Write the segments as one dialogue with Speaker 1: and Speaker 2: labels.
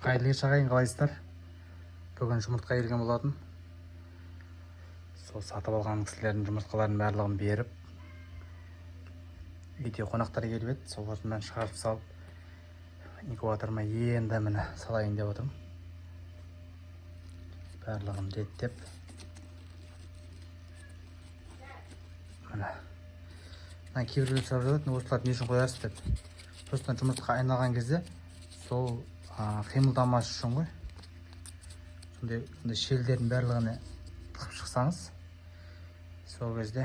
Speaker 1: Қайырлы кеш ағайын, қалайсыздар? Бүгін жұмыртқа келген болатын. Сол сатып алған кісілердің жұмыртқаларын барлығын беріп, үйде қонақтар келіп еді, сол осымен шығарып салып, инкубаторыма енді міне салайын деп отырмын. Барлығын реттеп. Міне. Кейбіреулер сұрап жатады, осыларды не үшін қоясыз деп. Просто жұмыртқа айналған кезде сол қимылдамас үшін ғой. Сондай шелдердің барлығына тығып шықсаңыз, сол кезде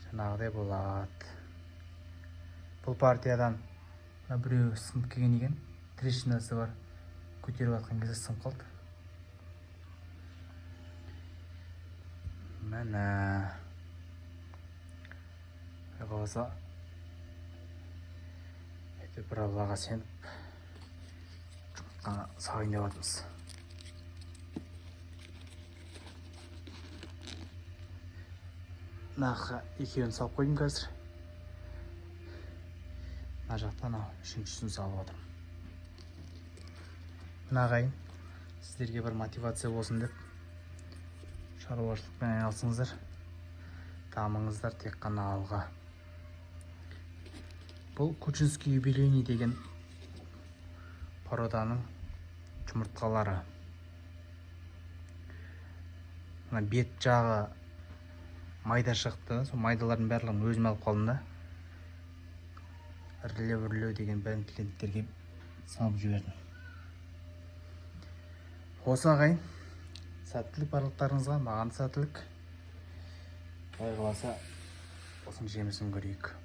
Speaker 1: жаңағыдай болады. Бұл партиядан біреу сынып келген екен, трещинасы бар. Көтеріп атқан кезде сынып қалды. Міне. Қаласа бір Аллаға сеніп жұмыртқаны сағайын деп жатырмыз. Нақы екеуін салып қойдым қазір. Мына жақтан үшіншісін салып отырмын. Мына ағайын, сіздерге бір мотивация болсын деп шаруашылықпен айналысыңыздар, дамыңыздар тек қана алға. Бұл Кучинский юбилейный деген породаның жұмыртқалары. Бет жағы майда шықты, сол майдалардың барлығын өзім алып қалдым да. Үрлеу деген бәрін клиенттерге салып жібердім. Осы ағайын, сәттілік барлықтарыңызға, маған сәттілік. Құдай қаласа, осының жемісін көрейік.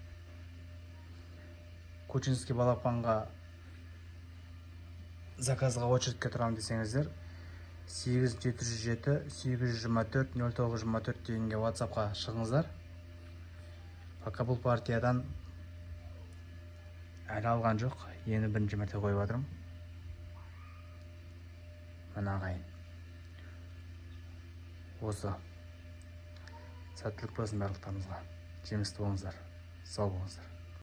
Speaker 1: Кучинский балапанға заказға очередке тұрамын десеңіздер, 8707-824-0924 дегенге WhatsAppқа шығыңыздар. Пока бұл партиядан әлі алған жоқ, енді бірінші мәрте қойып жатырмын. Мына ағайын. Осы. Сәттілік болсын барлықтарыңызға. Жемісті болыңыздар. Сау болыңыздар.